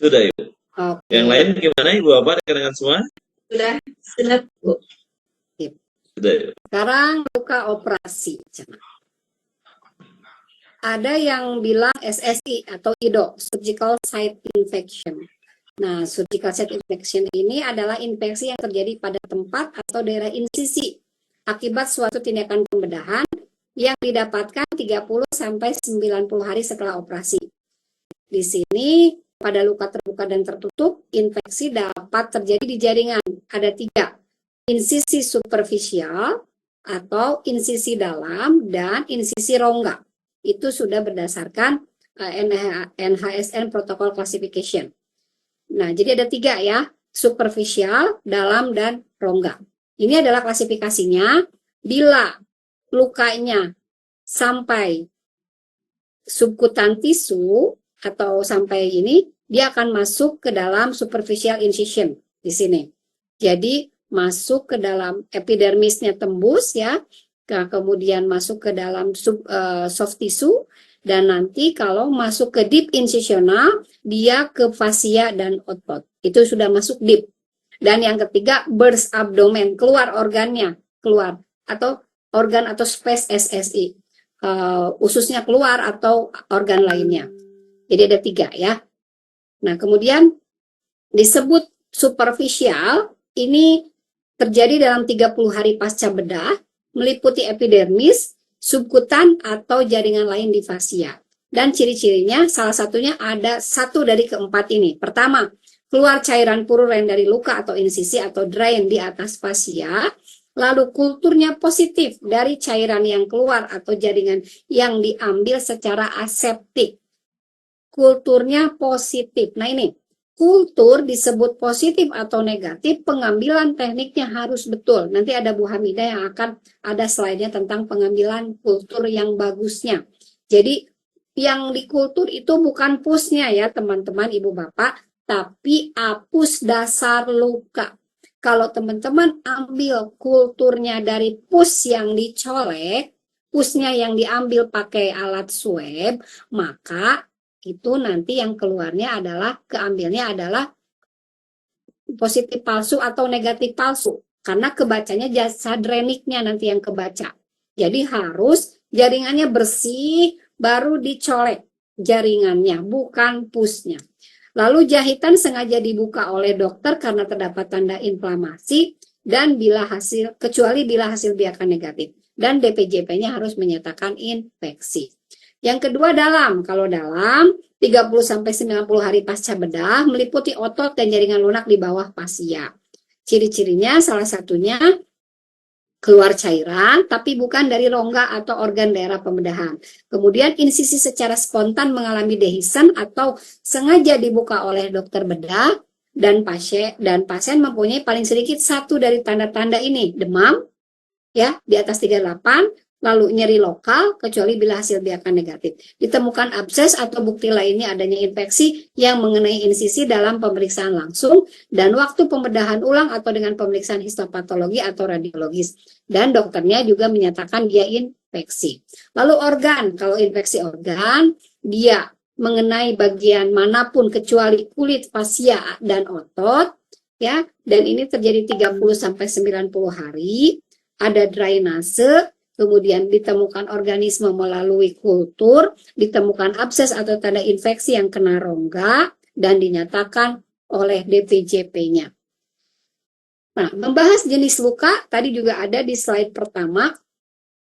Sudah, Ibu. Oke. Yang lain gimana, Ibu Bapak, rekan-rekan semua? Sudah, Bu. Sudah, Ibu. Sekarang luka operasi. Ada yang bilang SSI atau IDO, Surgical Site Infection. Nah, surgical site infection ini adalah infeksi yang terjadi pada tempat atau daerah insisi akibat suatu tindakan pembedahan yang didapatkan 30-90 hari setelah operasi. Di sini, pada luka terbuka dan tertutup, infeksi dapat terjadi di jaringan. Ada 3, insisi superficial atau insisi dalam dan insisi rongga. Itu sudah berdasarkan NHSN Protocol Classification. Nah, jadi ada 3 ya, superficial, dalam, dan rongga. Ini adalah klasifikasinya. Bila lukanya sampai subkutan tisu atau sampai ini, dia akan masuk ke dalam superficial incision di sini. Jadi masuk ke dalam epidermisnya, tembus ya, kemudian masuk ke dalam soft tissue. Dan nanti kalau masuk ke deep incisional, dia ke fascia dan otot. Itu sudah masuk deep. Dan yang ketiga, burst abdomen, keluar organnya, keluar. Atau organ atau space SSI. Ususnya keluar atau organ lainnya. Jadi ada 3 ya. Nah, kemudian disebut superficial, ini terjadi dalam 30 hari pasca bedah, meliputi epidermis, subkutan atau jaringan lain di fascia. Dan ciri-cirinya salah satunya ada 1 dari keempat ini. Pertama, keluar cairan purulen dari luka atau insisi atau drain di atas fascia. Lalu kulturnya positif dari cairan yang keluar atau jaringan yang diambil secara aseptik. Kulturnya positif. Nah ini, kultur disebut positif atau negatif, pengambilan tekniknya harus betul. Nanti ada Bu Hamidah yang akan ada slide-nya tentang pengambilan kultur yang bagusnya. Jadi yang dikultur itu bukan pusnya ya teman-teman, Ibu Bapak, tapi apus dasar luka. Kalau teman-teman ambil kulturnya dari pus yang dicolek, pusnya yang diambil pakai alat swab, maka itu nanti yang keluarnya adalah, keambilnya adalah positif palsu atau negatif palsu. Karena kebacanya jasa dreniknya nanti yang kebaca. Jadi harus jaringannya bersih, baru dicolek jaringannya, bukan pusnya. Lalu jahitan sengaja dibuka oleh dokter karena terdapat tanda inflamasi, dan kecuali bila hasil biarkan negatif. Dan DPJP-nya harus menyatakan infeksi. Yang kedua dalam, kalau dalam 30-90 hari pasca bedah meliputi otot dan jaringan lunak di bawah fascia. Ciri-cirinya salah satunya keluar cairan tapi bukan dari rongga atau organ daerah pembedahan. Kemudian insisi secara spontan mengalami dehiscence atau sengaja dibuka oleh dokter bedah dan pasien mempunyai paling sedikit 1 dari tanda-tanda ini, demam ya di atas 38, lalu nyeri lokal, kecuali bila hasil biarkan negatif. Ditemukan abses atau bukti lainnya adanya infeksi yang mengenai insisi dalam pemeriksaan langsung, dan waktu pembedahan ulang atau dengan pemeriksaan histopatologi atau radiologis. Dan dokternya juga menyatakan dia infeksi. Lalu organ, kalau infeksi organ, dia mengenai bagian manapun kecuali kulit, fascia, dan otot, ya. Dan ini terjadi 30-90 hari, ada drainase, kemudian ditemukan organisme melalui kultur, ditemukan abses atau tanda infeksi yang kena rongga, dan dinyatakan oleh DPJP-nya. Nah, membahas jenis luka, tadi juga ada di slide pertama,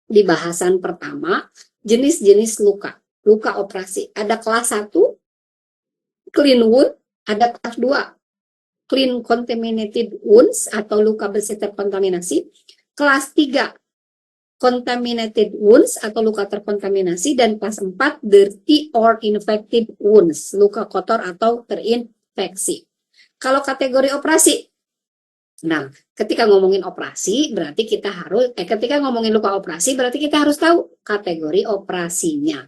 di bahasan pertama, jenis-jenis luka, luka operasi. Ada kelas 1, clean wound, ada kelas 2, clean contaminated wounds, atau luka bersih terkontaminasi, kelas 3, contaminated wounds atau luka terkontaminasi, dan kelas 4 dirty or infected wounds, luka kotor atau terinfeksi. Kalau kategori operasi, nah ketika ngomongin operasi berarti kita harus ketika ngomongin luka operasi berarti kita harus tahu kategori operasinya.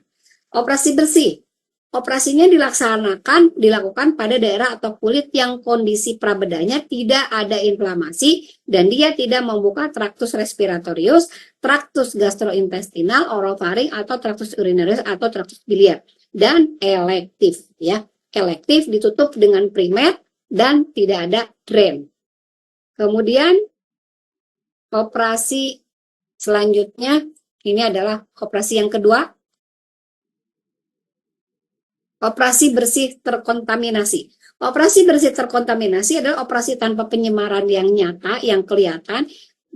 Operasi bersih, operasinya dilakukan pada daerah atau kulit yang kondisi prabedahnya tidak ada inflamasi dan dia tidak membuka traktus respiratorius, traktus gastrointestinal, orofaring atau traktus urinarius atau traktus biliar, dan elektif ya. elektif ditutup dengan primer dan tidak ada drain. Kemudian operasi selanjutnya ini adalah operasi yang kedua. Operasi bersih terkontaminasi. Operasi bersih terkontaminasi adalah operasi tanpa penyemaran yang nyata, yang kelihatan.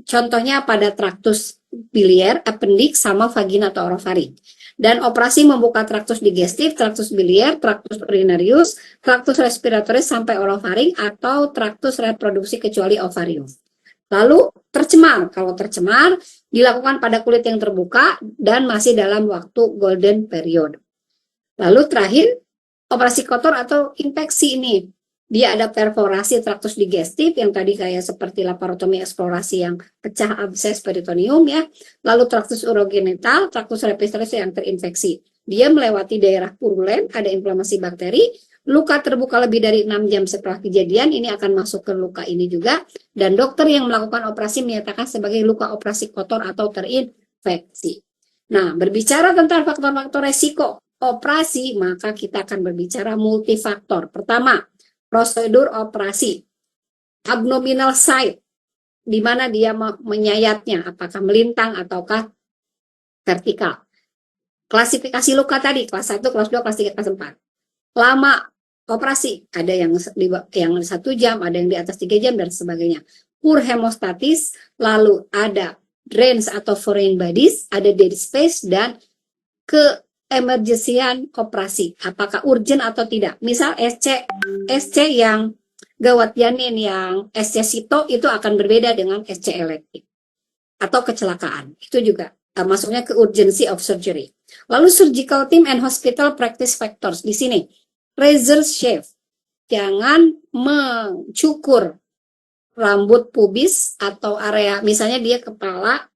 Contohnya pada traktus biliar, appendix, sama vagina atau orofaring. Dan operasi membuka traktus digestif, traktus biliar, traktus urinarius, traktus respiratoris sampai orofaring, atau traktus reproduksi kecuali ovarium. Lalu tercemar. Kalau tercemar dilakukan pada kulit yang terbuka dan masih dalam waktu golden period. Lalu terakhir, operasi kotor atau infeksi ini. Dia ada perforasi traktus digestif yang tadi kayak seperti laparotomi eksplorasi yang pecah abses peritoneum ya. Lalu traktus urogenital, traktus respiratoris yang terinfeksi. Dia melewati daerah purulen, ada inflamasi bakteri, luka terbuka lebih dari 6 jam setelah kejadian, ini akan masuk ke luka ini juga. Dan dokter yang melakukan operasi menyatakan sebagai luka operasi kotor atau terinfeksi. Nah, berbicara tentang faktor-faktor resiko operasi, maka kita akan berbicara multifaktor. Pertama, prosedur operasi. Abdominal site, di mana dia menyayatnya, apakah melintang ataukah vertikal. Klasifikasi luka tadi, kelas 1, kelas 2, kelas 3, kelas 4. Lama operasi, ada yang 1 jam, ada yang di atas 3 jam, dan sebagainya. Poor hemostatis, lalu ada drains atau foreign bodies, ada dead space, dan emergensian operasi, apakah urgent atau tidak. Misal SC yang gawat janin, yang SC sito itu akan berbeda dengan SC elektif atau kecelakaan. Itu juga masuknya ke urgency of surgery. Lalu surgical team and hospital practice factors di sini. Razor shave, jangan mencukur rambut pubis atau area, misalnya dia kepala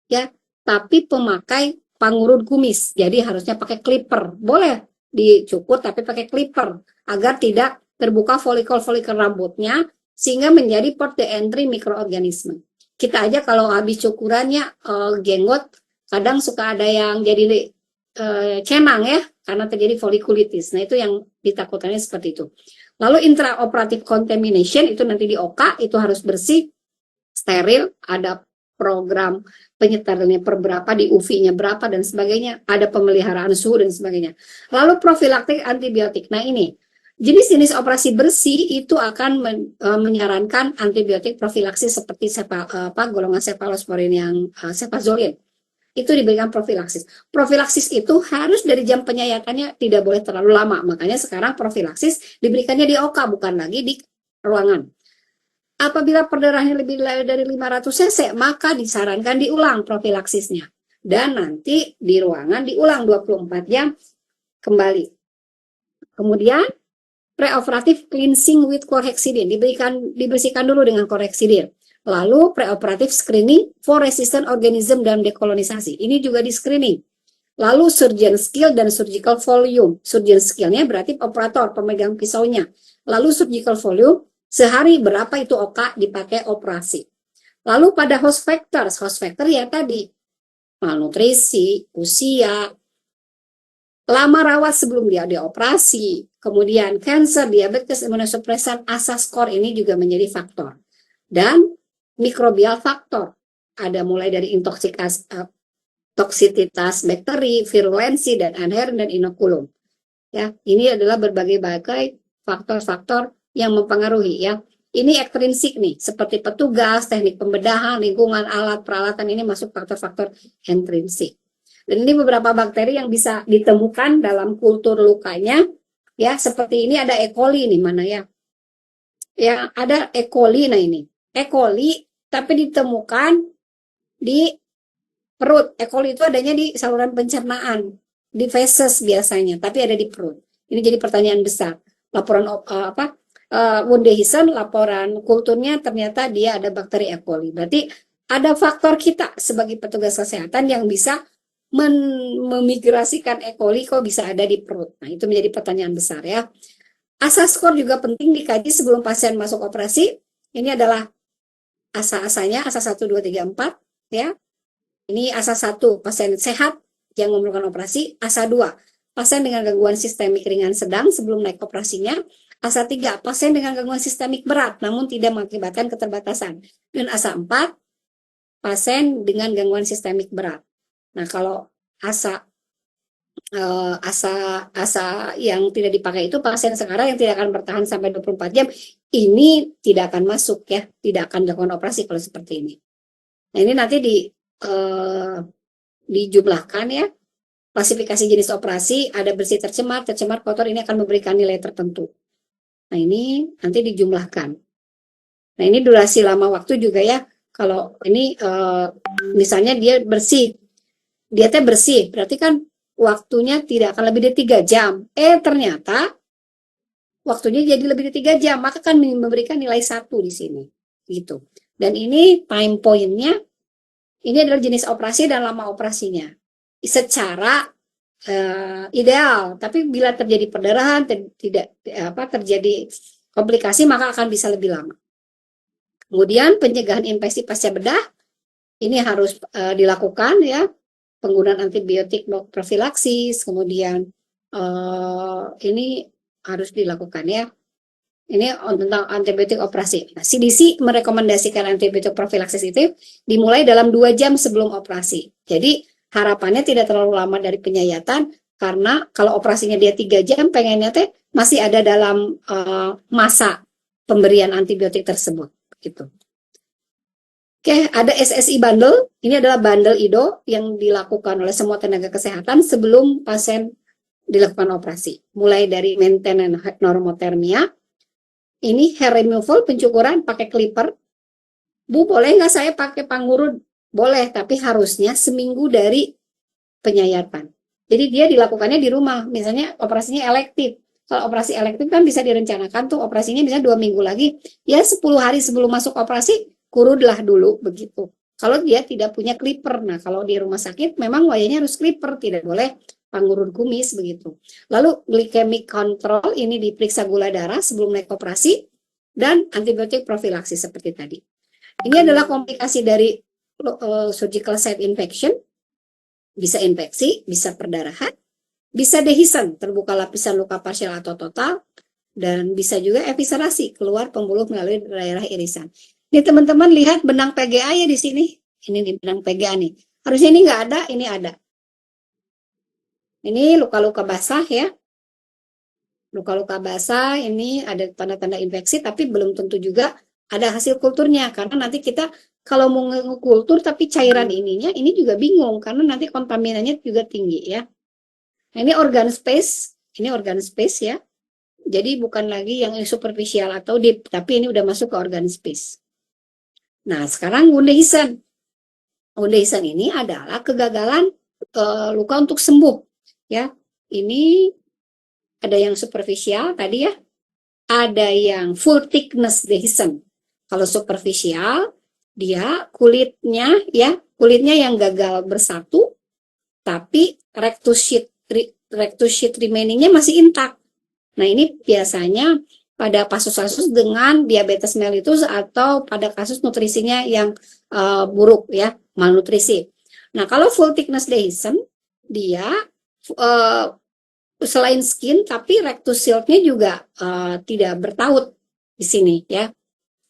ya, tapi pemakai pangurut kumis, jadi harusnya pakai clipper. Boleh dicukur tapi pakai clipper agar tidak terbuka folikel-folikel rambutnya sehingga menjadi port the entry mikroorganisme. Kita aja kalau habis cukurannya jenggot kadang suka ada yang jadi cemang ya karena terjadi folikulitis. Nah, itu yang ditakutkannya seperti itu. Lalu intraoperative contamination itu nanti di OK itu harus bersih, steril, ada program penyetarannya per berapa, di UV-nya berapa, dan sebagainya. Ada pemeliharaan suhu dan sebagainya. Lalu profilaktik antibiotik. Nah ini, jenis-jenis operasi bersih itu akan menyarankan antibiotik profilaksis seperti golongan cephalosporin yang cefazolin. Itu diberikan profilaksis. Profilaksis itu harus dari jam penyayatannya tidak boleh terlalu lama. Makanya sekarang profilaksis diberikannya di OK, bukan lagi di ruangan. Apabila perdarahannya lebih dari 500 cc, maka disarankan diulang profilaksisnya. Dan nanti di ruangan diulang 24 jam kembali. Kemudian, preoperatif cleansing with chlorhexidine. Dibersihkan dulu dengan chlorhexidine. Lalu, preoperatif screening for resistant organism dan dekolonisasi. Ini juga di screening. Lalu, surgeon skill dan surgical volume. Surgeon skillnya berarti operator, pemegang pisaunya. Lalu, surgical volume, sehari berapa itu OK dipakai operasi. Lalu pada host factor ya tadi, malnutrisi, usia, lama rawat sebelum dia dioperasi, kemudian cancer, diabetes, imunosupresan, asas skor ini juga menjadi faktor. Dan mikrobial faktor, ada mulai dari toksisitas bakteri, virulensi, dan adheren dan inokulum. Ya, ini adalah berbagai-bagai faktor-faktor yang mempengaruhi ya. Ini ekstrinsik nih, seperti petugas, teknik pembedahan, lingkungan, alat, peralatan, ini masuk faktor-faktor intrinsik. Dan ini beberapa bakteri yang bisa ditemukan dalam kultur lukanya ya, seperti ini ada E. coli nih, mana ya? Ya, ada E. coli. Nah ini, E. coli tapi ditemukan di perut. E. coli itu adanya di saluran pencernaan, di feses biasanya, tapi ada di perut. Ini jadi pertanyaan besar. Laporan Wunderhisen, laporan kulturnya ternyata dia ada bakteri E. coli. Berarti ada faktor kita sebagai petugas kesehatan yang bisa memigrasikan E. coli kok bisa ada di perut. Nah, itu menjadi pertanyaan besar ya. Asas skor juga penting dikaji sebelum pasien masuk operasi. Ini adalah asa-asanya, asa 1, 2, 3, 4 ya. Ini asa 1, pasien sehat yang memerlukan operasi. Asa 2, pasien dengan gangguan sistemik ringan sedang sebelum naik operasinya. Asa 3, pasien dengan gangguan sistemik berat namun tidak mengakibatkan keterbatasan. Dan asa 4, pasien dengan gangguan sistemik berat. Nah, kalau asa yang tidak dipakai itu pasien sekarang yang tidak akan bertahan sampai 24 jam, ini tidak akan masuk ya, tidak akan dilakukan operasi kalau seperti ini. Nah, ini nanti dijumlahkan ya, klasifikasi jenis operasi, ada bersih tercemar, kotor, ini akan memberikan nilai tertentu. Nah, ini nanti dijumlahkan. Nah, ini durasi lama waktu juga ya, kalau ini misalnya dia bersih, berarti kan waktunya tidak akan lebih dari 3 jam. Ternyata waktunya jadi lebih dari 3 jam, maka akan memberikan nilai 1 di sini. Gitu. Dan ini time point-nya, ini adalah jenis operasi dan lama operasinya. Secara ideal, tapi bila terjadi perdarahan, terjadi komplikasi, maka akan bisa lebih lama. Kemudian pencegahan infeksi pasca bedah, ini harus dilakukan ya. Penggunaan antibiotik profilaksis, kemudian ini harus dilakukan ya. Ini tentang antibiotik operasi. Nah, CDC merekomendasikan antibiotik profilaksis itu dimulai dalam 2 jam sebelum operasi. Jadi harapannya tidak terlalu lama dari penyayatan, karena kalau operasinya dia 3 jam, pengennya masih ada dalam masa pemberian antibiotik tersebut. Gitu. Oke, ada SSI bundle. Ini adalah bundle IDO yang dilakukan oleh semua tenaga kesehatan sebelum pasien dilakukan operasi. Mulai dari maintenance normotermia, ini hair removal, pencukuran pakai clipper. Bu, boleh nggak saya pakai pangurut? Boleh, tapi harusnya seminggu dari penyayatan. Jadi dia dilakukannya di rumah, misalnya operasinya elektif. Kalau operasi elektif kan bisa direncanakan tuh operasinya misalnya 2 minggu lagi. Ya 10 hari sebelum masuk operasi, kurudlah dulu begitu. Kalau dia tidak punya clipper, nah kalau di rumah sakit memang wayanya harus clipper, tidak boleh pangurut kumis begitu. Lalu glycemic control, ini diperiksa gula darah sebelum naik operasi, dan antibiotik profilaksis seperti tadi. Ini adalah komplikasi dari surgical site infection, bisa infeksi, bisa perdarahan, bisa dehiscent, terbuka lapisan luka parsial atau total, dan bisa juga eviscerasi, keluar pembuluh melalui daerah irisan. Ini teman-teman lihat benang PGA ya di sini. Ini di benang PGA nih. Harusnya ini nggak ada, ini ada. Ini luka-luka basah ya. Luka-luka basah, ini ada tanda-tanda infeksi, tapi belum tentu juga ada hasil kulturnya. Karena nanti kita kalau mau ngekultur tapi cairan ininya, ini juga bingung. Karena nanti kontaminannya juga tinggi ya. Nah, ini organ space ya. Jadi bukan lagi yang superficial atau deep, tapi ini udah masuk ke organ space. Nah, sekarang wound dehiscent. Wound dehiscent ini adalah kegagalan luka untuk sembuh. Ya, ini ada yang superficial tadi ya. Ada yang full thickness dehiscent. Kalau superficial, dia kulitnya yang gagal bersatu, tapi rectus sheath remainingnya masih intact. Nah, ini biasanya pada kasus-kasus dengan diabetes mellitus atau pada kasus nutrisinya yang buruk ya, malnutrisi. Nah, kalau full thickness dehiscent, dia selain skin tapi rectus sheath-nya juga tidak bertaut di sini ya,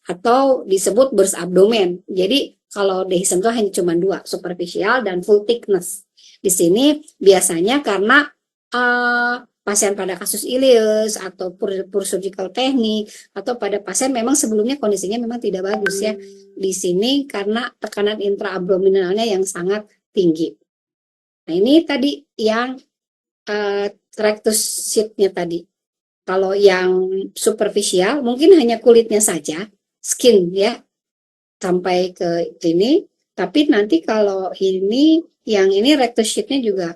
atau disebut burst abdomen. Jadi kalau dehiscent itu hanya cuma 2, superficial dan full thickness. Di sini biasanya karena pasien pada kasus ileus atau poor surgical technique, atau pada pasien memang sebelumnya kondisinya memang tidak bagus ya. Di sini karena tekanan intraabdominalnya yang sangat tinggi. Nah, ini tadi yang rectus sheath-nya tadi. Kalau yang superficial mungkin hanya kulitnya saja, skin ya, sampai ke ini. Tapi nanti kalau ini, yang ini rectus sheath-nya juga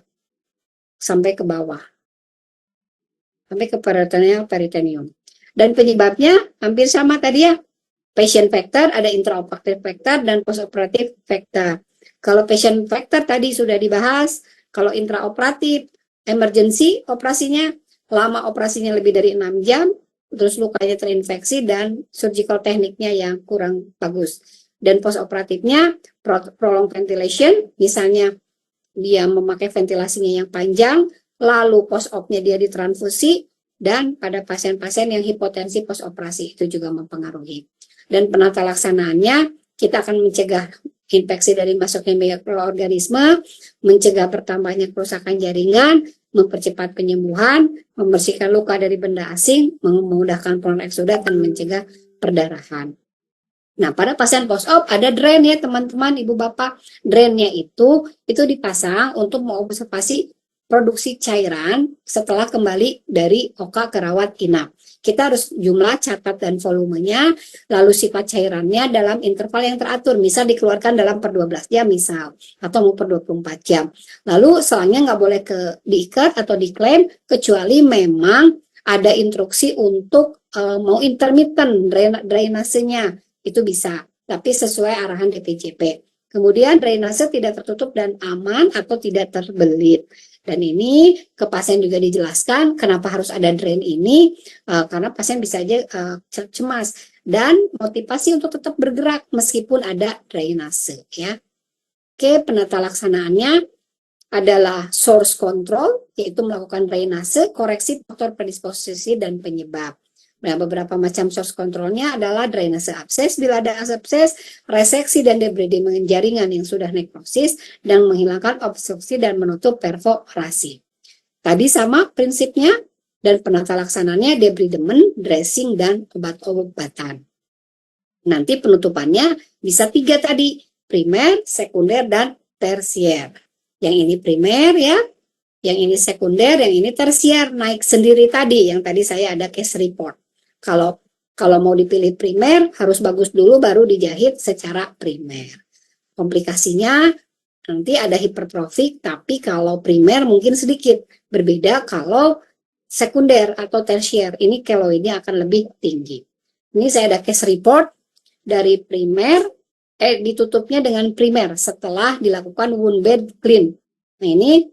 sampai ke bawah, sampai ke peritoneum. Dan penyebabnya hampir sama tadi ya. Patient factor, ada intraoperative factor dan postoperative factor. Kalau patient factor tadi sudah dibahas. Kalau intraoperatif, emergency operasinya, lama operasinya lebih dari 6 jam, terus lukanya terinfeksi dan surgical tekniknya yang kurang bagus. Dan postoperatifnya prolonged ventilation, misalnya dia memakai ventilasinya yang panjang, lalu post-op-nya dia ditransfusi, dan pada pasien-pasien yang hipotensi post-operasi itu juga mempengaruhi. Dan penata laksanaannya, kita akan mencegah infeksi dari masuknya mikroorganisme, mencegah bertambahnya kerusakan jaringan, mempercepat penyembuhan, membersihkan luka dari benda asing, memudahkan prolong eksudat, dan mencegah perdarahan. Nah, pada pasien post-op ada drain ya teman-teman, ibu bapak. Drainnya itu dipasang untuk mengobservasi produksi cairan setelah kembali dari OKA ke rawat inap. Kita harus jumlah, catat, dan volumenya, lalu sifat cairannya dalam interval yang teratur, misal dikeluarkan dalam per 12 jam misal, atau mau per 24 jam. Lalu selangnya nggak boleh diikat atau diklaim, kecuali memang ada instruksi untuk mau intermittent drainasenya, itu bisa, tapi sesuai arahan DPJP. Kemudian drainase tidak tertutup dan aman atau tidak terbelit. Dan ini ke pasien juga dijelaskan kenapa harus ada drain ini, karena pasien bisa aja cemas, dan motivasi untuk tetap bergerak meskipun ada drainase ya. Oke, penata laksanaannya adalah source control, yaitu melakukan drainase, koreksi faktor predisposisi dan penyebab. Nah, beberapa macam source controlnya adalah drainase abses bila ada abses, reseksi dan debridement jaringan yang sudah nekrosis, dan menghilangkan obstruksi dan menutup perforasi. Tadi sama prinsipnya, dan penata laksananya debridement, dressing, dan obat-obatan. Nanti penutupannya bisa 3 tadi, primer, sekunder, dan tersier. Yang ini primer ya, yang ini sekunder, yang ini tersier, naik sendiri tadi, yang tadi saya ada case report. Kalau mau dipilih primer, harus bagus dulu baru dijahit secara primer. Komplikasinya nanti ada hipertrofik, tapi kalau primer mungkin sedikit. Berbeda kalau sekunder atau tersier, ini keloidnya akan lebih tinggi. Ini saya ada case report dari primer, ditutupnya dengan primer setelah dilakukan wound bed clean. Nah ini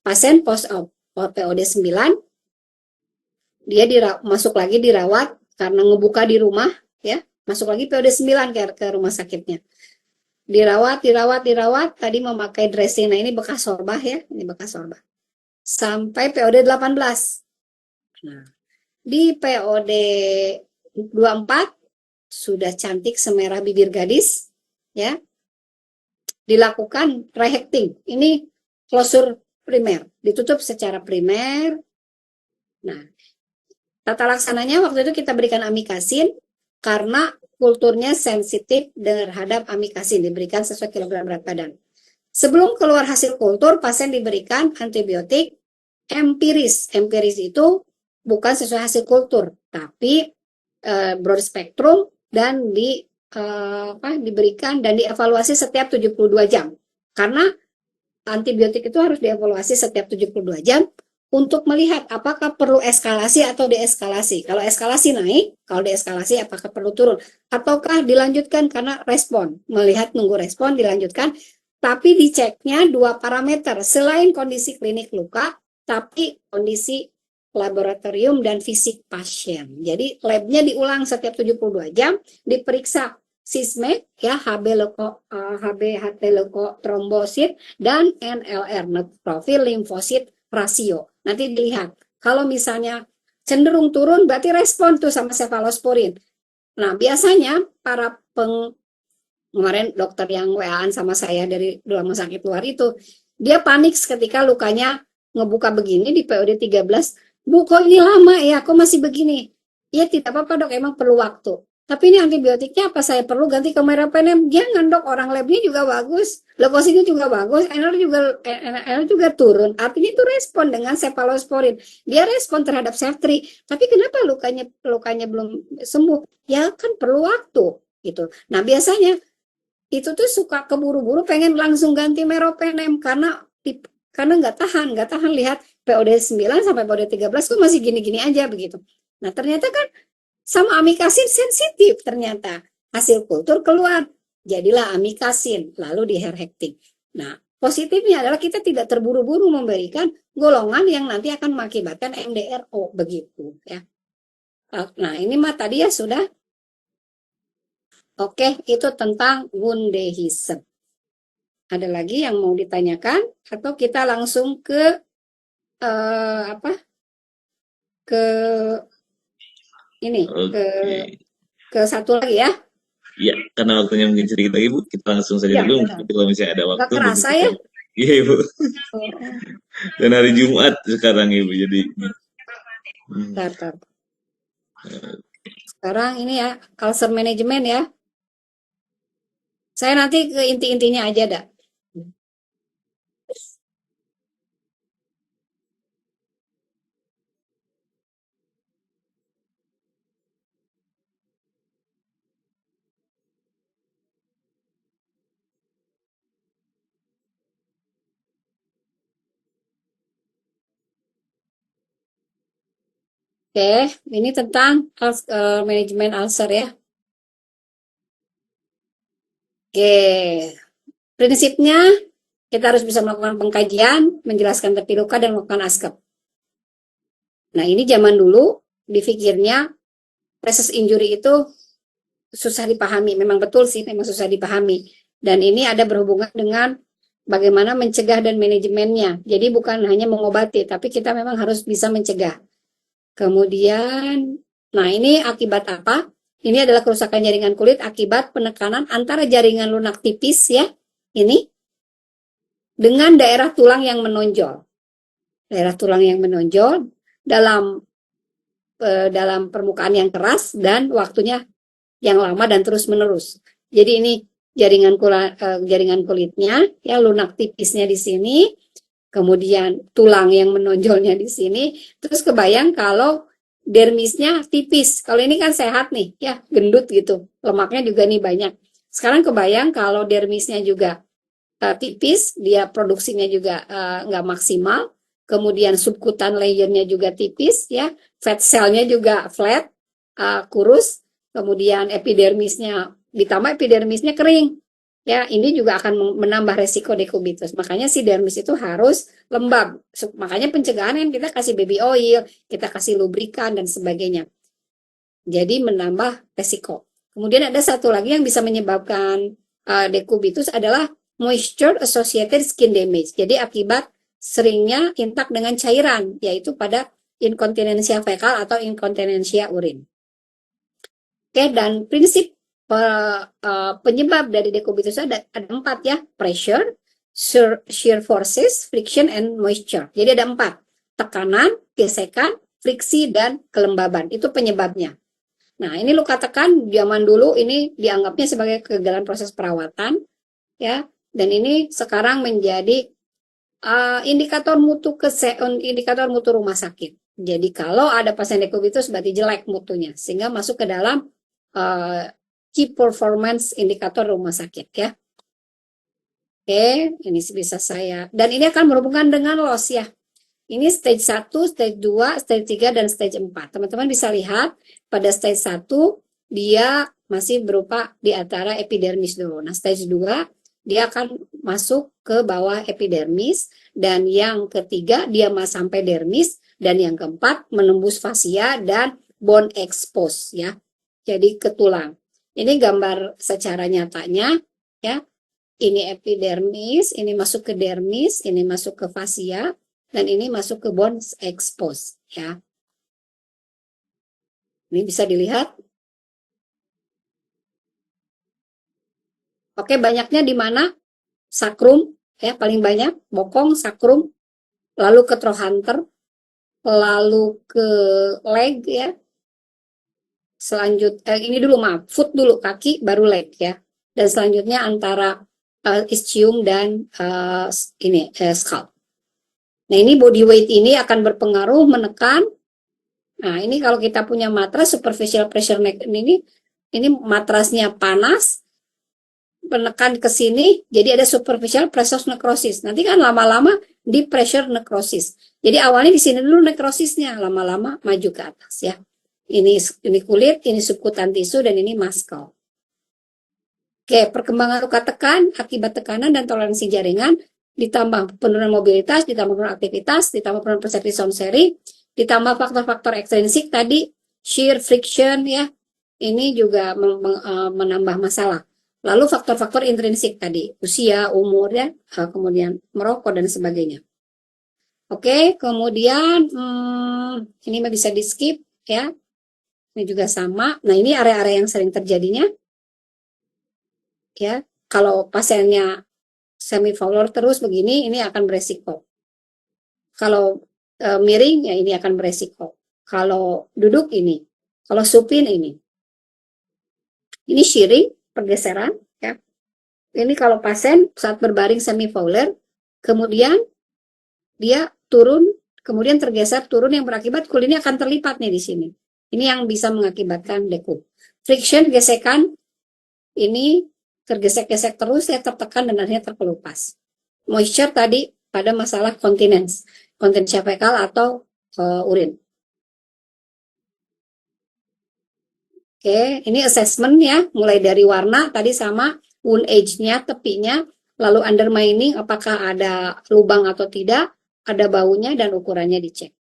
pasien post-op POD 9, dia masuk lagi dirawat karena ngebuka di rumah ya, masuk lagi POD 9 ke rumah sakitnya. Dirawat, tadi memakai dressing. Nah, ini bekas sorbah ya, ini bekas sorbah. Sampai POD 18. Nah, di POD 24 sudah cantik semerah bibir gadis ya. Dilakukan rehecting. Ini closure primer, ditutup secara primer. Nah, tata laksananya waktu itu kita berikan amikasin karena kulturnya sensitif terhadap amikasin, diberikan sesuai kilogram berat badan. Sebelum keluar hasil kultur, pasien diberikan antibiotik empiris. Empiris itu bukan sesuai hasil kultur, tapi broad spectrum, dan diberikan dan dievaluasi setiap 72 jam. Karena antibiotik itu harus dievaluasi setiap 72 jam untuk melihat apakah perlu eskalasi atau deeskalasi. Kalau eskalasi naik, kalau deeskalasi apakah perlu turun, ataukah dilanjutkan karena respon. Melihat nunggu respon dilanjutkan, tapi diceknya 2 parameter selain kondisi klinik luka, tapi kondisi laboratorium dan fisik pasien. Jadi labnya diulang setiap 72 jam, diperiksa sismek ya, HT leukotrombosit dan NLR, neutrophil limfosit rasio. Nanti dilihat, kalau misalnya cenderung turun berarti respon tuh sama cefalosporin. Nah, biasanya para kemarin dokter yang WA-an sama saya dari rumah sakit luar itu, dia panik ketika lukanya ngebuka begini di POD 13, Bu, kok ini lama ya, kok masih begini? Ya tidak apa-apa dok, emang perlu waktu. Tapi ini antibiotiknya apa saya perlu ganti ke meropenem? Jangan dok, orang labnya juga bagus, leukositnya juga bagus, NL juga turun. Artinya itu respon dengan cefalosporin. Dia respon terhadap Ceftri. Tapi kenapa lukanya belum sembuh? Ya kan perlu waktu gitu. Nah biasanya itu tuh suka keburu-buru pengen langsung ganti meropenem karena nggak tahan lihat POD 9 sampai POD 13 kok masih gini-gini aja begitu. Nah ternyata kan sama amikasin sensitif, ternyata hasil kultur keluar, jadilah amikasin, lalu di herhecting. Nah, positifnya adalah kita tidak terburu-buru memberikan golongan yang nanti akan mengakibatkan MDRO, begitu ya. Nah, ini mah tadi ya sudah. Oke, itu tentang wundehism. Ada lagi yang mau ditanyakan atau kita langsung ke apa ke ini Oke. ke satu lagi ya. Iya, karena waktunya mungkin sedikit lagi Bu, kita langsung saja Ya, dulu. benar. Mungkin kalau misalnya ada Nggak waktu mungkin kerasa kita. ya. Iya Ibu. Oh, Dan hari Jumat sekarang Ibu, jadi. bentar, bentar. Sekarang ini ya, ulcer management ya. Saya nanti ke inti-intinya aja dah. Oke, ini tentang manajemen ulcer ya. Oke, prinsipnya kita harus bisa melakukan pengkajian, menjelaskan tepi luka, dan melakukan askep. Nah, ini zaman dulu dipikirnya proses injury itu susah dipahami. Memang betul sih, memang susah dipahami. Dan ini ada berhubungan dengan bagaimana mencegah dan manajemennya. Jadi bukan hanya mengobati, tapi kita memang harus bisa mencegah. Kemudian, nah ini akibat apa? Ini adalah kerusakan jaringan kulit akibat penekanan antara jaringan lunak tipis ya, ini, dengan daerah tulang yang menonjol. Daerah tulang yang menonjol dalam permukaan yang keras dan waktunya yang lama dan terus-menerus. Jadi ini jaringan kulitnya, ya lunak tipisnya di sini, kemudian tulang yang menonjolnya di sini, terus kebayang kalau dermisnya tipis. Kalau ini kan sehat nih, ya gendut gitu, lemaknya juga nih banyak. Sekarang kebayang kalau dermisnya juga tipis, dia produksinya juga nggak maksimal, kemudian subkutan layernya juga tipis, ya, fat cell-nya juga flat, kurus, kemudian epidermisnya, ditambah epidermisnya kering, ya, ini juga akan menambah resiko dekubitus. Makanya si dermis itu harus lembab. Makanya pencegahan kan kita kasih baby oil, kita kasih lubrikan dan sebagainya. Jadi menambah resiko. Kemudian ada satu lagi yang bisa menyebabkan dekubitus adalah moisture associated skin damage. Jadi akibat seringnya intak dengan cairan, yaitu pada inkontinensia fekal atau inkontinensia urin. Oke, dan prinsip penyebab dari dekubitus ada 4 ya, pressure, shear forces, friction, and moisture. Jadi ada 4, tekanan, gesekan, friksi, dan kelembaban. Itu penyebabnya. Nah, ini luka tekan zaman dulu ini dianggapnya sebagai kegagalan proses perawatan, ya. Dan ini sekarang menjadi indikator mutu rumah sakit. Jadi kalau ada pasien dekubitus berarti jelek mutunya, sehingga masuk ke dalam key performance indikator rumah sakit ya. Oke, ini bisa saya. Dan ini akan berhubungan dengan loss ya. Ini stage 1, stage 2, stage 3, dan stage 4. Teman-teman bisa lihat pada stage 1 dia masih berupa di antara epidermis dulu. Nah, stage 2 dia akan masuk ke bawah epidermis, dan yang ketiga dia sampai dermis, dan yang keempat menembus fasia dan bone expose ya. Jadi ke tulang. Ini gambar secara nyatanya ya. Ini epidermis, ini masuk ke dermis, ini masuk ke fasia, dan ini masuk ke bone expose ya. Ini bisa dilihat. Oke, banyaknya di mana? Sakrum ya, paling banyak, bokong, sakrum, lalu ke trochanter, lalu ke leg ya. Selanjutnya ini dulu maaf, foot dulu, kaki baru leg ya. Dan selanjutnya antara ischium dan scalp. Nah, ini body weight ini akan berpengaruh menekan. Nah, ini kalau kita punya matras superficial pressure ini matrasnya panas, menekan ke sini, jadi ada superficial pressure necrosis. Nanti kan lama-lama di pressure necrosis. Jadi awalnya di sini dulu necrosisnya, lama-lama maju ke atas ya. Ini kulit, ini subkutan tisu, dan ini muscle. Oke, perkembangan luka tekan akibat tekanan dan toleransi jaringan, ditambah penurunan mobilitas, ditambah penurunan aktivitas, ditambah penurunan persepsi sound seri, ditambah faktor-faktor ekstrinsik tadi, shear, friction ya, ini juga menambah masalah. Lalu faktor-faktor intrinsik tadi, usia, umur ya, kemudian merokok dan sebagainya. Oke, kemudian ini mah bisa di skip ya. Ini juga sama. Nah, ini area-area yang sering terjadinya ya. Kalau pasiennya semi-fowler terus begini, ini akan beresiko. Kalau miring ya ini akan beresiko. Kalau duduk ini, kalau supin ini. Ini shearing, pergeseran ya. Ini kalau pasien saat berbaring semi-fowler, kemudian dia turun, kemudian tergeser turun yang berakibat kulitnya akan terlipat nih di sini. Ini yang bisa mengakibatkan deku. Friction, gesekan, ini tergesek-gesek terus, ya tertekan dan akhirnya terkelupas. Moisture tadi pada masalah continence fekal atau urin. Oke, ini assessment ya, mulai dari warna tadi sama wound age-nya, tepinya, lalu undermining apakah ada lubang atau tidak, ada baunya dan ukurannya dicek.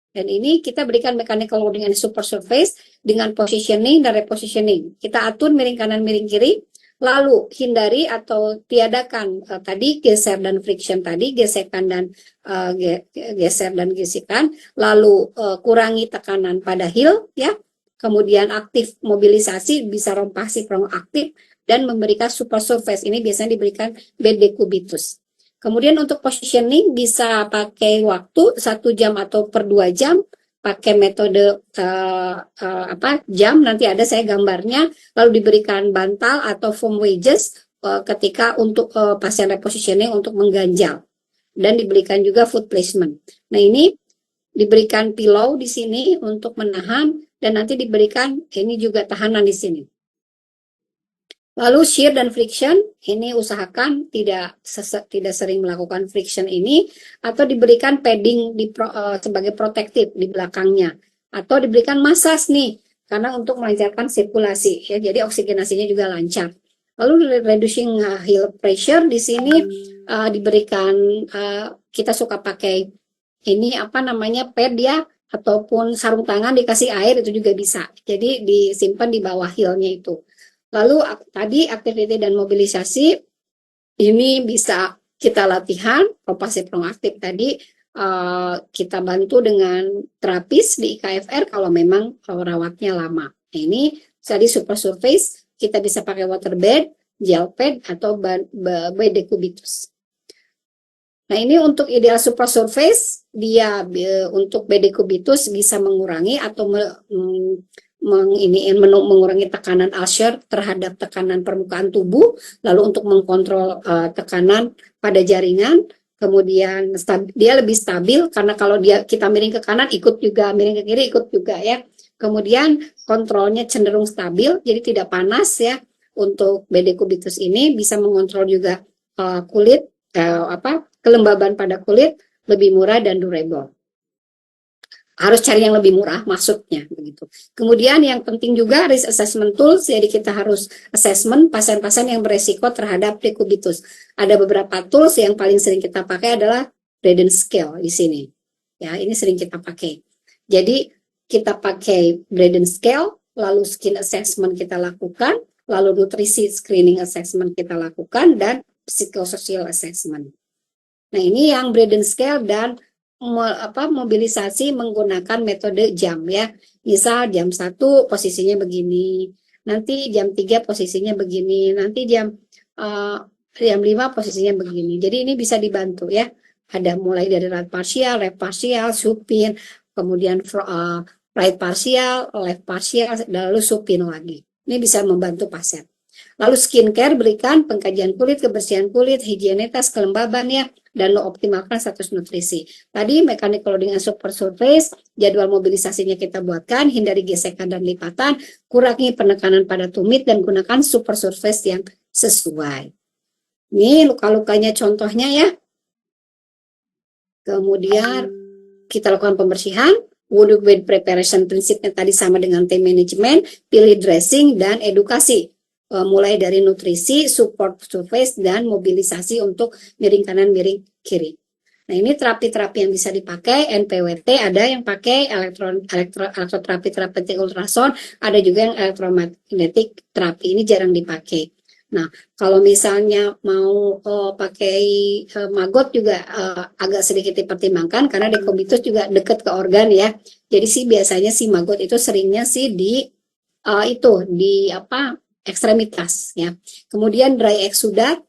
Dan ini kita berikan mechanical loading and super surface dengan positioning dan repositioning. Kita atur miring kanan, miring kiri, lalu hindari atau tiadakan tadi geser dan friction tadi, gesekan dan geser dan gesekan, lalu kurangi tekanan pada heel ya. Kemudian aktif mobilisasi, bisa rompasi proaktif dan memberikan super surface. Ini biasanya diberikan bed decubitus. Kemudian untuk positioning bisa pakai waktu 1 jam atau per 2 jam, pakai metode jam, nanti ada saya gambarnya, lalu diberikan bantal atau foam wedges ketika untuk pasien repositioning untuk mengganjal, dan diberikan juga foot placement. Nah ini diberikan pillow di sini untuk menahan, dan nanti diberikan ini juga tahanan di sini. Lalu shear dan friction, ini usahakan tidak sering melakukan friction ini, atau diberikan padding sebagai protektif di belakangnya, atau diberikan massage nih, karena untuk melancarkan sirkulasi ya, jadi oksigenasinya juga lancar. Lalu reducing heel pressure di sini diberikan, kita suka pakai ini apa namanya pad ya, ataupun sarung tangan dikasih air itu juga bisa. Jadi disimpan di bawah heel-nya itu. Lalu tadi aktiviti dan mobilisasi ini bisa kita latihan, rompasi proaktif tadi kita bantu dengan terapis di IKFR kalau memang rawatnya lama. Nah, ini tadi super surface, kita bisa pakai water bed, gel pad atau bed decubitus. Nah ini untuk ideal super surface, dia untuk bed decubitus bisa mengurangi atau mengurangi tekanan Usher terhadap tekanan permukaan tubuh, lalu untuk mengkontrol tekanan pada jaringan, kemudian dia lebih stabil karena kalau kita miring ke kanan ikut juga, miring ke kiri ikut juga ya. Kemudian kontrolnya cenderung stabil, jadi tidak panas ya. Untuk bed decubitus ini bisa mengontrol juga kulit, kelembaban pada kulit, lebih murah dan durable. Harus cari yang lebih murah maksudnya begitu. Kemudian yang penting juga risk assessment tools, jadi kita harus assessment pasien-pasien yang beresiko terhadap decubitus. Ada beberapa tools yang paling sering kita pakai adalah Braden Scale di sini. Ya, ini sering kita pakai. Jadi kita pakai Braden Scale, lalu skin assessment kita lakukan, lalu nutrisi screening assessment kita lakukan, dan psychosocial assessment. Nah, ini yang Braden Scale dan mobilisasi menggunakan metode jam ya. Misal jam 1 posisinya begini, nanti jam 3 posisinya begini, nanti jam 5 posisinya begini. Jadi ini bisa dibantu ya. Ada mulai dari right partial, left partial, supine, kemudian right partial, left partial, lalu supine lagi. Ini bisa membantu pasien. Lalu skincare, berikan pengkajian kulit, kebersihan kulit, higienitas, kelembaban ya, dan lo optimalkan status nutrisi. Tadi mechanical loading and super surface, jadwal mobilisasinya kita buatkan, hindari gesekan dan lipatan, kurangi penekanan pada tumit, dan gunakan super surface yang sesuai. Ini luka-lukanya contohnya ya. Kemudian kita lakukan pembersihan, wound bed preparation prinsipnya tadi sama dengan time management, pilih dressing, dan edukasi. Mulai dari nutrisi, support surface, dan mobilisasi untuk miring kanan, miring kiri. Nah ini terapi-terapi yang bisa dipakai, NPWT, ada yang pakai elektroterapi, terapeutik ultrasound, ada juga yang elektromagnetik terapi, ini jarang dipakai. Nah, kalau misalnya mau pakai maggot juga agak sedikit dipertimbangkan karena dekubitus juga dekat ke organ ya. Jadi sih biasanya si maggot itu seringnya sih di itu di apa ekstremitas ya. Kemudian dry exudate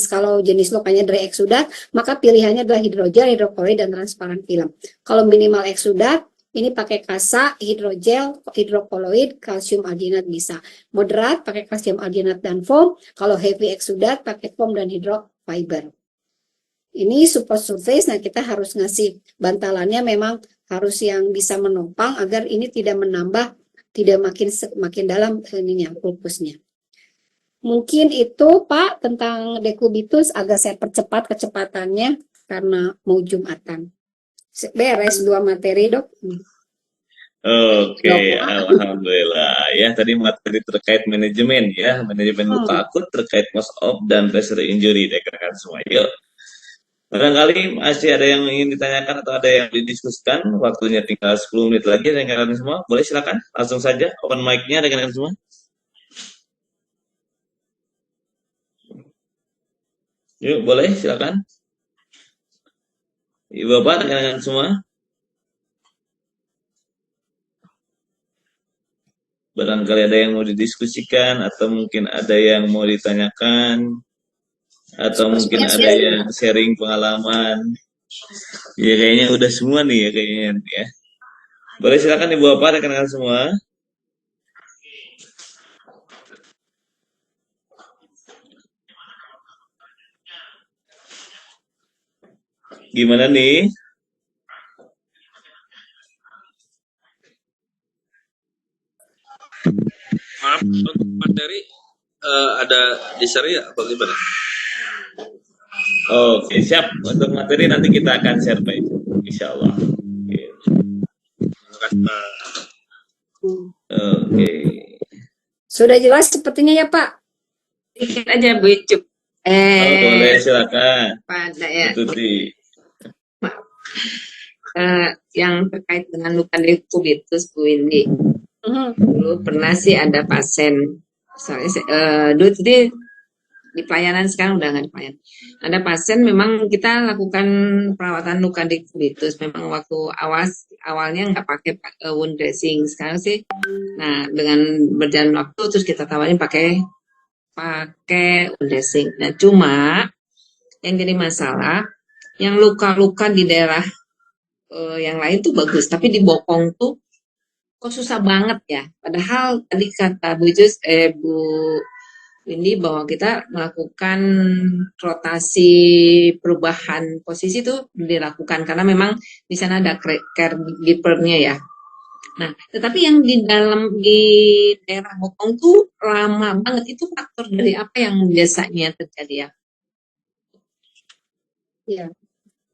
kalau jenis lukanya dry exudate maka pilihannya adalah hidrogel, hidroklorid dan transparan film. Kalau minimal exudate ini pakai kasa, hidrogel, hidrokoloid, kalsium alginat bisa. Moderat pakai kalsium alginat dan foam. Kalau heavy exudate pakai foam dan hidrofiber. Ini support surface, nah kita harus ngasih bantalannya memang harus yang bisa menopang agar ini tidak menambah, tidak makin dalam ininya, pulpusnya. Mungkin itu Pak tentang dekubitus agak saya percepat kecepatannya karena mau Jumatan. Beres 2 materi dok. Oke, alhamdulillah ya. Tadi materi terkait manajemen ya, manajemen luka akut terkait post-op dan pressure injury rekan-rekan semua. Yuk, barangkali masih ada yang ingin ditanyakan atau ada yang didiskusikan. Waktunya tinggal 10 menit lagi rekan-rekan semua. Boleh silakan langsung saja open mic-nya rekan-rekan semua. Yuk, boleh silakan. Ibu Bapak rekan-rekan semua. Barangkali ada yang mau didiskusikan atau mungkin ada yang mau ditanyakan atau mungkin ada yang sharing pengalaman. Ya kayaknya udah semua nih ya kayaknya ya. Boleh silakan Ibu Bapak rekan-rekan semua. Gimana nih? Maaf, untuk materi ada di-share ya apa gimana? Oke, siap. Untuk materi nanti kita akan share Pak itu. Insya Allah. Terima kasih Pak. Oke. Sudah jelas sepertinya ya Pak? Sedikit aja Bu Icuk. Boleh silakan. Pada ya. Tuti. Yang terkait dengan luka dekubitus Bu Windy. Dulu pernah sih ada pasien, soalnya dulu tadi di pelayanan, sekarang udah nggak di pelayanan. Ada pasien memang kita lakukan perawatan luka dekubitus. Memang waktu awalnya nggak pakai wound dressing. Sekarang sih, nah dengan berjalan waktu terus kita tawarin pakai wound dressing. Nah cuma yang jadi masalah, yang luka-luka di daerah yang lain tuh bagus, tapi di bokong tuh kok susah banget ya. Padahal tadi kata Bu Windy bahwa kita melakukan rotasi perubahan posisi itu dilakukan karena memang di sana ada caregiver-nya ya. Nah, tetapi yang di daerah bokong tuh lama banget. Itu faktor dari apa yang biasanya terjadi ya? Ya,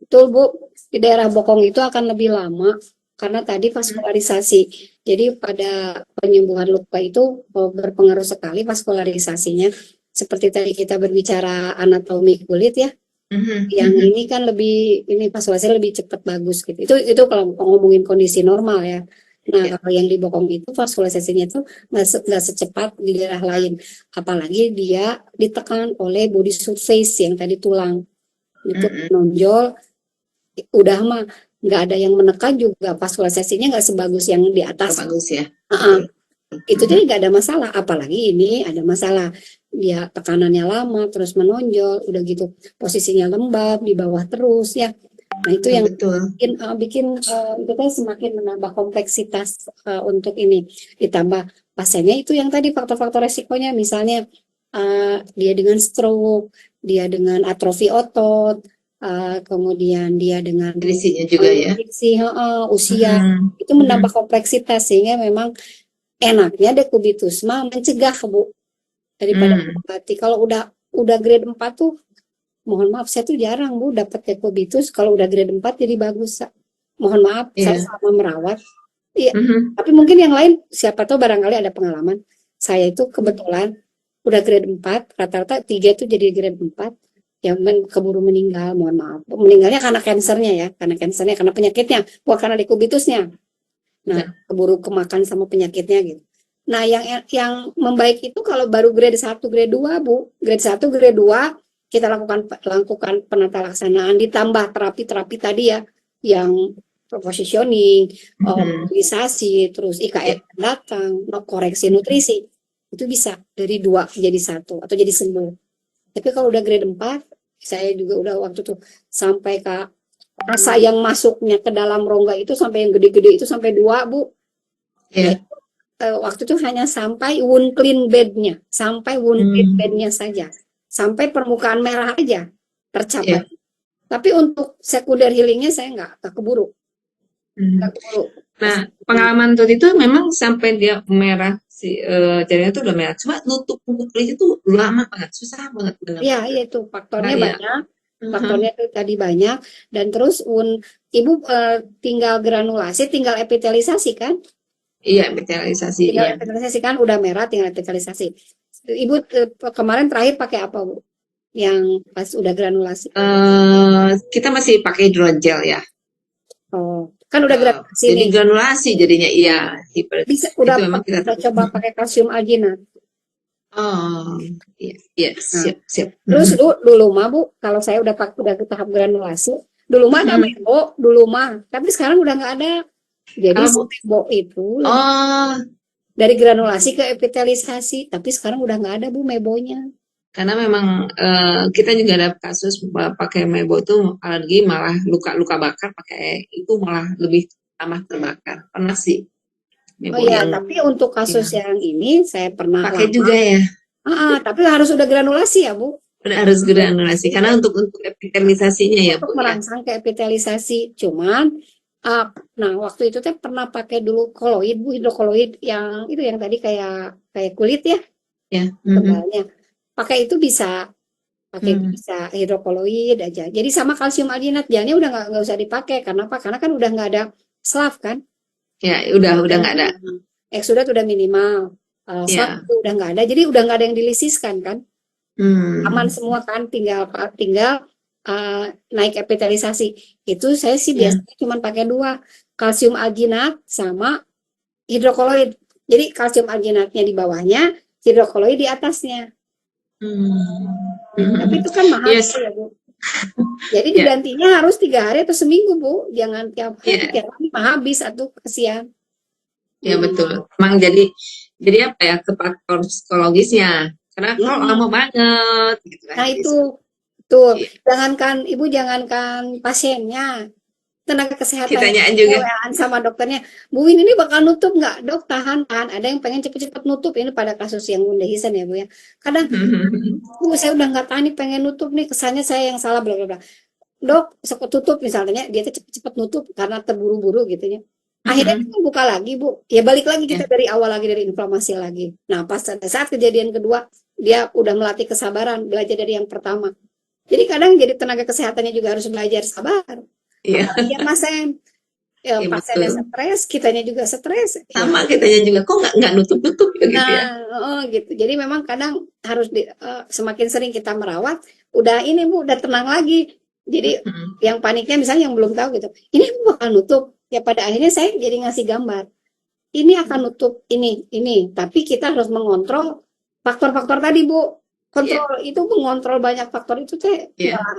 betul Bu. Di daerah bokong itu akan lebih lama karena tadi vaskularisasi. Jadi pada penyembuhan luka itu berpengaruh sekali vaskularisasinya. Seperti tadi kita berbicara anatomi kulit ya. Yang ini kan ini vaskularisasi lebih cepat bagus gitu. Itu kalau ngomongin kondisi normal ya. Nah, kalau yang di bokong itu vaskularisasinya itu nggak secepat di daerah lain. Apalagi dia ditekan oleh body surface yang tadi tulang. Itu menonjol, udah mah nggak ada yang menekan juga vaskularisasinya nggak sebagus yang di atas. Bagus ya. Itu jadi nggak ada masalah. Apalagi ini ada masalah, dia tekanannya lama terus menonjol, udah gitu posisinya lembab di bawah terus ya. Nah itu yang bikin kita semakin menambah kompleksitas untuk ini. Ditambah pasiennya itu yang tadi faktor-faktor resikonya, misalnya dia dengan stroke, dia dengan atrofi otot, kemudian dia dengan Nutrisinya juga ya. Usia itu menambah kompleksitas, sehingga memang enaknya dekubitus mah mencegah Bu daripada mengobati. Kalau udah grade 4 tuh, mohon maaf saya tuh jarang Bu dapat dekubitus. Kalau udah grade 4 jadi bagus. Mohon maaf saya sama merawat. Iya. Tapi mungkin yang lain siapa tahu barangkali ada pengalaman. Saya itu kebetulan udah grade 4, rata-rata 3 itu jadi grade 4. Yang keburu meninggal, mohon maaf. Meninggalnya karena kansernya ya, karena penyakitnya, bukan karena dekubitusnya. Nah, keburu kemakan sama penyakitnya gitu. Nah, yang membaik itu kalau baru grade 1, grade 2, Bu. Grade 1, grade 2 kita lakukan penata laksanaan ditambah terapi-terapi tadi ya, yang positioning, mobilisasi, terus IKF datang, koreksi nutrisi. Itu bisa dari 2 jadi 1 atau jadi sembuh. Tapi kalau udah grade 4, saya juga udah waktu itu sampai ke rasa yang masuknya ke dalam rongga itu sampai yang gede-gede itu sampai 2, Bu. Iya. Waktu itu hanya sampai wound clean bed-nya, sampai wound clean bed-nya saja, sampai permukaan merah aja tercapai. Tapi untuk sekunder healingnya saya nggak keburu. Nah, pengalaman Tuti itu memang sampai dia merah jarinya itu udah merah. Cuma nutup kulit itu lama banget, susah banget. Iya, itu faktornya banyak. Faktornya itu tadi banyak. Dan terus Ibu tinggal granulasi, tinggal epitelisasi kan? Iya, epitelisasi. Tinggal epitelisasi kan udah merah, tinggal epitelisasi. Ibu kemarin terakhir pakai apa, Bu? Yang pas udah granulasi? Kita masih pakai hidrogel ya. Oh, kan udah granulasi jadi nih. Granulasi jadinya iya. Bisa udah coba pakai kalsium alginat. Oh, iya, siap. Terus dulu mah Bu, kalau saya udah ke tahap granulasi, dulu mah ada mebo, dulu mah, tapi sekarang udah nggak ada. Jadi mebo itu dari granulasi ke epitelisasi, tapi sekarang udah nggak ada Bu mebonya. Karena memang kita juga ada kasus pakai mebo itu alergi malah luka bakar, pakai itu malah lebih tambah terbakar. Pernah sih. Oh iya, tapi untuk kasus yang ini saya pernah pakai juga ya. Tapi harus udah granulasi ya Bu. Udah harus granulasi karena untuk itelisasinya ya Bu. Untuk merangsang ke epitelisasi, cuman nah waktu itu teh pernah pakai dulu koloid Bu, hidrokoloid yang itu yang tadi kayak kulit ya. Ya. Tebalnya. Pakai itu bisa bisa hidrokoloid aja. Jadi sama kalsium alginat jangan udah nggak usah dipakai karena apa? Karena kan udah nggak ada SLAF kan? Ya, udah nggak ada. Eksudat udah minimal, SLAF itu udah nggak ada. Jadi udah nggak ada yang dilisiskan kan? Aman semua kan? Tinggal naik epitelisasi. Itu saya sih biasanya cuma pakai 2, kalsium alginat sama hidrokoloid. Jadi kalsium alginatnya di bawahnya, hidrokoloid di atasnya. Tapi itu kan mahal ya Bu. Jadi digantinya harus 3 hari atau seminggu Bu, jangan tiap hari mah habis atau kesian. Ya betul. Emang jadi apa ya, ke faktor psikologisnya. Karena kalau lama banget gitu kan. Nah itu tuh, jangankan pasiennya, tenaga kesehatan kitanya juga sama dokternya, Bu ini bakal nutup nggak Dok, tahan. Ada yang pengen cepet-cepet nutup, ini pada kasus yang Wundehisan ya Bu ya, kadang Bu saya udah nggak tahan nih pengen nutup nih, kesannya saya yang salah bla bla bla. Dok sok tutup misalnya, dia tuh cepet-cepet nutup karena terburu-buru gitu ya, akhirnya kita buka lagi Bu, ya balik lagi kita dari awal lagi, dari inflamasi lagi. Nah pas pada saat kejadian kedua dia udah melatih kesabaran, belajar dari yang pertama. Jadi kadang jadi tenaga kesehatannya juga harus belajar sabar. Iya, Mas Sen. Pasiennya stres, kitanya juga stres. Sama kitanya juga, kok nggak nutup-nutup gitu ya. Gitu. Jadi memang kadang harus semakin sering kita merawat, udah ini Bu, udah tenang lagi. Jadi yang paniknya misalnya yang belum tahu gitu, ini Bu bakal nutup. Ya pada akhirnya saya jadi ngasih gambar. Ini akan nutup ini. Tapi kita harus mengontrol faktor-faktor tadi Bu. Kontrol itu mengontrol banyak faktor itu teh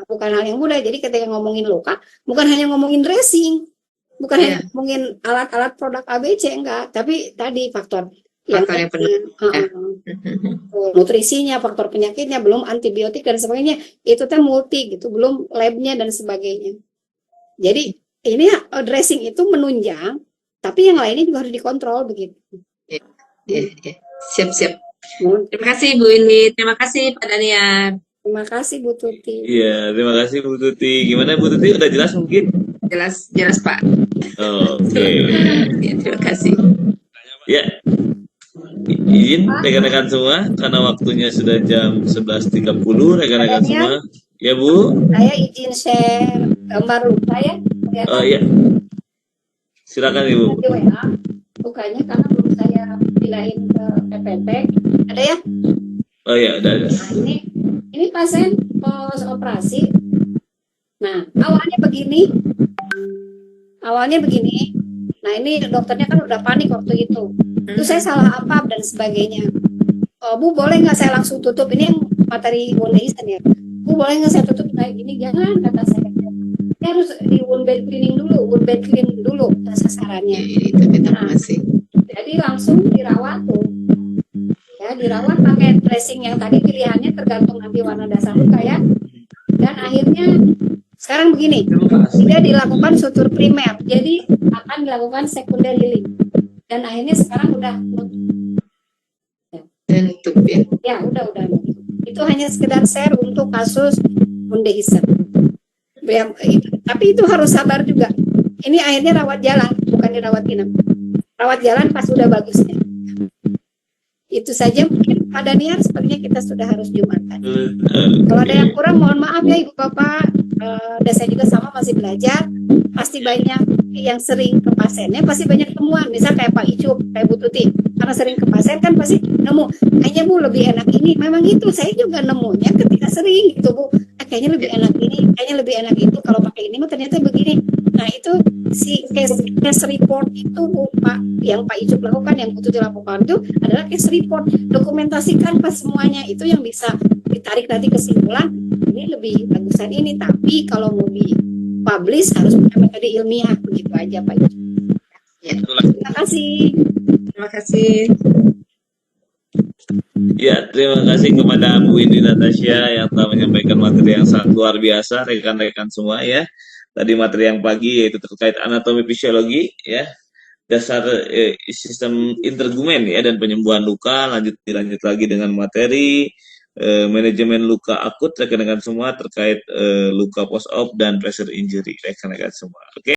bukan hal yang mudah. Jadi ketika ngomongin luka, bukan hanya ngomongin dressing, bukan hanya ngomongin alat-alat produk ABC, enggak, tapi tadi faktor yang nutrisinya, faktor penyakitnya, belum antibiotik dan sebagainya, itu teh multi gitu, belum labnya dan sebagainya. Jadi ini dressing itu menunjang, tapi yang lainnya juga harus dikontrol begitu. Siap. Terima kasih Bu Indi, terima kasih Pak Daniel. Terima kasih Bu Tuti. Iya, terima kasih Bu Tuti. Gimana Bu Tuti, udah jelas mungkin? Jelas Pak. Oke. Ya, terima kasih. Ya, izin rekan-rekan semua, karena waktunya sudah jam 11.30, rekan-rekan semua. Ya Bu. Saya izin share gambar luka ya. Oh iya. Silakan Ibu. Lukanya karena belum saya pindahin ke PPT. Ada ya? Oh iya, ada. Nah, ini pasien pos operasi. Nah, awalnya begini. Nah ini dokternya kan udah panik waktu itu. Itu saya salah apa dan sebagainya. Bu boleh nggak saya langsung tutup, ini yang materi wound medicine ya. Bu boleh nggak saya tutup kayak gini? Jangan, kata saya. Ini harus di wound bed cleaning dulu sasarannya. Itu kita masih. Jadi langsung dirawat tuh. Ya, dirawat pakai dressing yang tadi pilihannya tergantung nanti warna dasar luka ya. Dan akhirnya sekarang begini, tidak dilakukan sutur primer, jadi akan dilakukan secondary healing. Dan akhirnya sekarang udah Nutup ya. ya udah. Itu hanya sekedar share untuk kasus Mundehisem. Tapi itu harus sabar juga. Ini akhirnya rawat jalan, bukan dirawat inap. Rawat jalan pas udah bagusnya. Itu saja mungkin Pak Daniar, sepertinya kita sudah harus Jumatan. Kalau ada yang kurang mohon maaf ya Ibu Bapak. Dan saya juga sama masih belajar. Pasti banyak yang sering ke pasiennya, pasti banyak temuan. Misal kayak Pak Icup, kayak Bu Tuti, karena sering ke pasien kan pasti nemu. Kayaknya Bu lebih enak ini. Memang itu saya juga nemunya ketika sering gitu Bu. Kayaknya lebih enak ini, kayaknya lebih enak itu. Kalau pakai ini mah ternyata begini. Nah itu si case report itu Bu, Pak, yang Pak Icup lakukan, yang Bu Tuti lakukan itu adalah case report. Dokumentasikan pas semuanya, itu yang bisa ditarik nanti kesimpulan ini lebih bagusan ini. Tapi kalau mau di publish harus pakai metode ilmiah, begitu aja Pak Icup. Ya. Terima kasih. Terima kasih. Ya, terima kasih kepada Bu Indi Natasha yang telah menyampaikan materi yang sangat luar biasa, rekan-rekan semua ya. Tadi materi yang pagi yaitu terkait anatomi fisiologi ya, dasar sistem intergumen ya dan penyembuhan luka. Dilanjut lagi dengan materi manajemen luka akut rekan-rekan semua terkait luka post op dan pressure injury rekan-rekan semua. Oke.